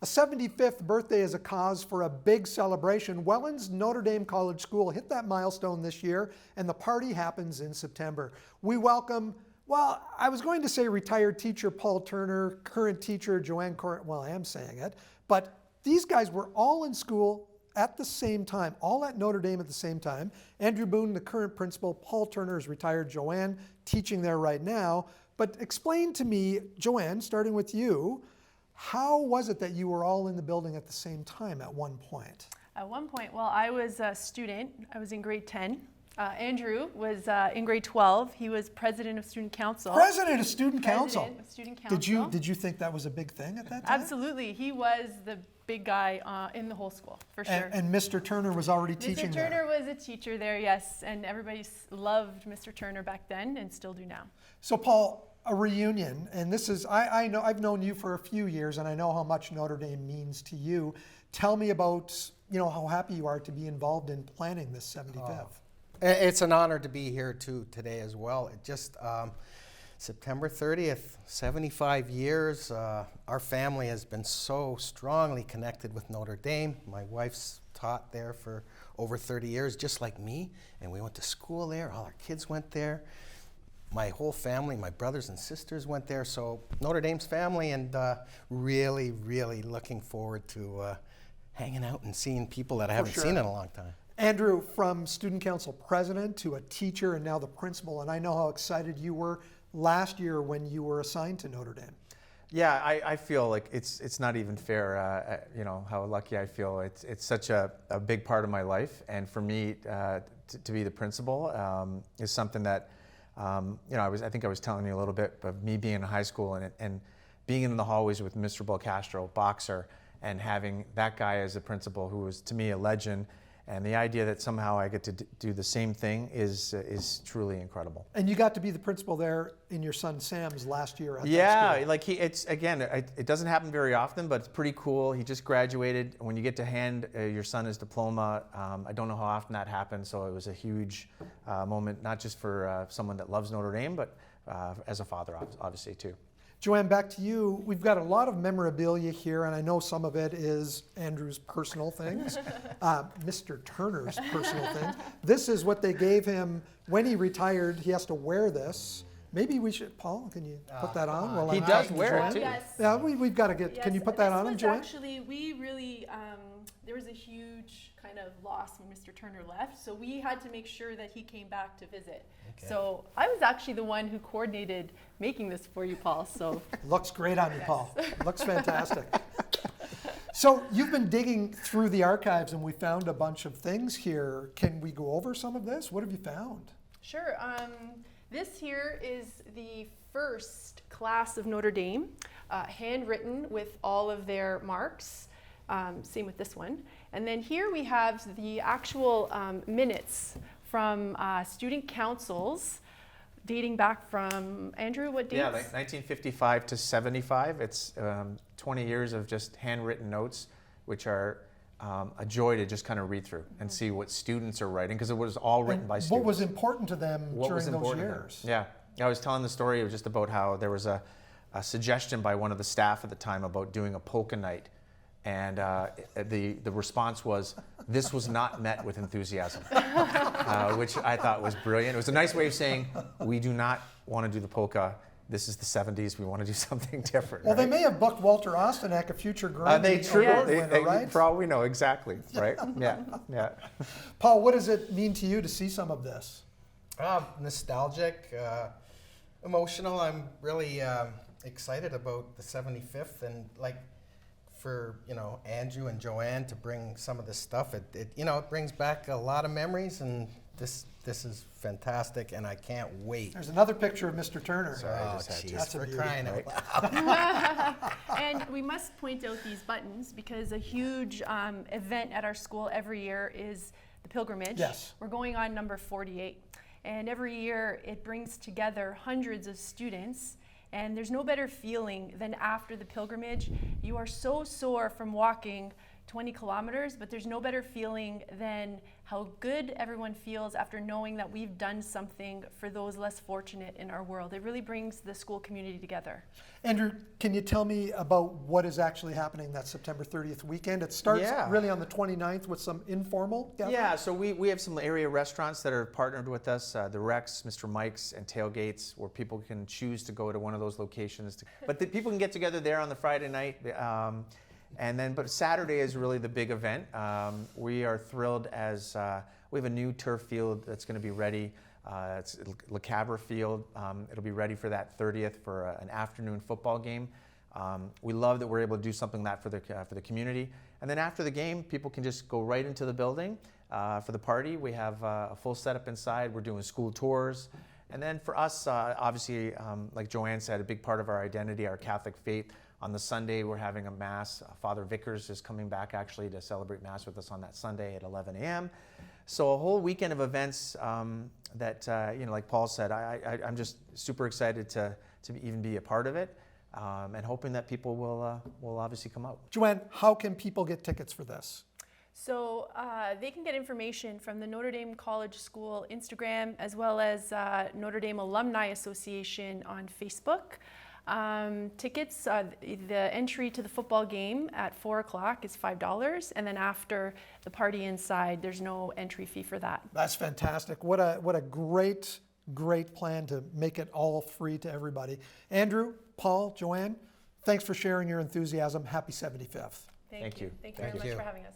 A 75th birthday is a cause for a big celebration. Welland's Notre Dame College School hit that milestone this year, and the party happens in September. We welcome, well, I was going to say retired teacher Paul Turner, current teacher Joanne, well, I am saying it, but these guys were all in school at the same time, all at Notre Dame at the same time. Andrew Boon, the current principal, Paul Turner is retired, Joanne teaching there right now. But explain to me, Joanne, starting with you, how was it that you were all in the building at the same time at one point? At one point, well, I was a student. I was in grade 10. Andrew was in grade 12. He was president of student council. President of student council? President of student council. Did you think that was a big thing at that time? Absolutely. He was the big guy in the whole school, for sure. And Mr. Turner was already teaching there? Mr. Turner was a teacher there, yes. And everybody loved Mr. Turner back then and still do now. So, Paul, a reunion, and this is, I know, I've known you for a few years and I know how much Notre Dame means to you. Tell me about, how happy you are to be involved in planning this 75th. It's an honor to be here too today as well. It just, September 30th, 75 years. Our family has been so strongly connected with Notre Dame. My wife's taught there for over 30 years, just like me, and we went to school there. All our kids went there. My whole family, my brothers and sisters went there, so Notre Dame's family, and really, really looking forward to hanging out and seeing people that I haven't seen in a long time. Andrew, from student council president to a teacher and now the principal, and I know how excited you were last year when you were assigned to Notre Dame. Yeah, I feel like it's not even fair, how lucky I feel. It's such a big part of my life, and for me to be the principal is something that I think I was telling you a little bit of me being in high school and being in the hallways with Mr. Belcastro, boxer, and having that guy as a principal who was to me a legend, and the idea that somehow I get to do the same thing is truly incredible. And you got to be the principal there in your son Sam's last year at that school. Like it doesn't happen very often, but it's pretty cool. He just graduated. When you get to hand your son his diploma, I don't know how often that happens, so it was a huge moment, not just for someone that loves Notre Dame, but as a father, obviously, too. Joanne, back to you. We've got a lot of memorabilia here, and I know some of it is Andrew's personal things, Mr. Turner's personal things. This is what they gave him when he retired. He has to wear this. Maybe we should, Paul, can you put that on? While he I'm does wear it, too. Yes. Yeah, we've got to get, yes. Can you put that on him, Joanne? Actually, we really, there was a huge kind of loss when Mr. Turner left, so we had to make sure that he came back to visit. Okay. So I was actually the one who coordinated making this for you, Paul. So Looks great on you, Paul. Looks fantastic. So you've been digging through the archives and we found a bunch of things here. Can we go over some of this? What have you found? Sure. This here is the first class of Notre Dame, handwritten with all of their marks. Same with this one. And then here we have the actual minutes from student councils dating back from, Andrew, what dates? Yeah, like 1955 to 75. It's 20 years of just handwritten notes, which are a joy to just kind of read through and see what students are writing, because it was all written by students. What was important to them during those years? Yeah, I was telling the story of just about how there was a suggestion by one of the staff at the time about doing a polka night. And the response was, this was not met with enthusiasm, which I thought was brilliant. It was a nice way of saying, we do not want to do the polka. This is the 70s. We want to do something different. Well, right? They may have booked Walter Ostanek, a future Grammy they right? Probably know, exactly, right? Yeah. Paul, what does it mean to you to see some of this? Nostalgic, emotional. I'm really excited about the 75th, and for Andrew and Joanne to bring some of this stuff. It brings back a lot of memories, and this is fantastic, and I can't wait. There's another picture of Mr. Turner. Sorry, That's a beauty. crying out loud. And we must point out these buttons because a huge event at our school every year is the pilgrimage. Yes. We're going on number 48. And every year it brings together hundreds of students. And there's no better feeling than after the pilgrimage. You are so sore from walking 20 kilometers, but there's no better feeling than how good everyone feels after knowing that we've done something for those less fortunate in our world. It really brings the school community together. Andrew, can you tell me about what is actually happening that September 30th weekend? It starts really on the 29th with some informal gathering. Yeah, so we have some area restaurants that are partnered with us, the Rex, Mr. Mike's, and Tailgates, where people can choose to go to one of those locations. But people can get together there on the Friday night. But Saturday is really the big event. We are thrilled as we have a new turf field that's going to be ready. It's Le Cabre Field. It'll be ready for that 30th for an afternoon football game. We love that we're able to do something like that for the community. And then after the game, people can just go right into the building for the party. We have a full setup inside. We're doing school tours. And then for us, obviously, like Joanne said, a big part of our identity, our Catholic faith. On the Sunday, we're having a Mass. Father Vickers is coming back actually to celebrate Mass with us on that Sunday at 11 a.m. So a whole weekend of events that, like Paul said, I'm just super excited to even be a part of it, and hoping that people will obviously come out. Joanne, how can people get tickets for this? So they can get information from the Notre Dame College School Instagram, as well as Notre Dame Alumni Association on Facebook. Tickets, the entry to the football game at 4 o'clock is $5, and then after the party inside, there's no entry fee for that. That's fantastic. What a great plan to make it all free to everybody. Andrew, Paul, Joanne, thanks for sharing your enthusiasm. Happy 75th. Thank you. Thank you very much for having us.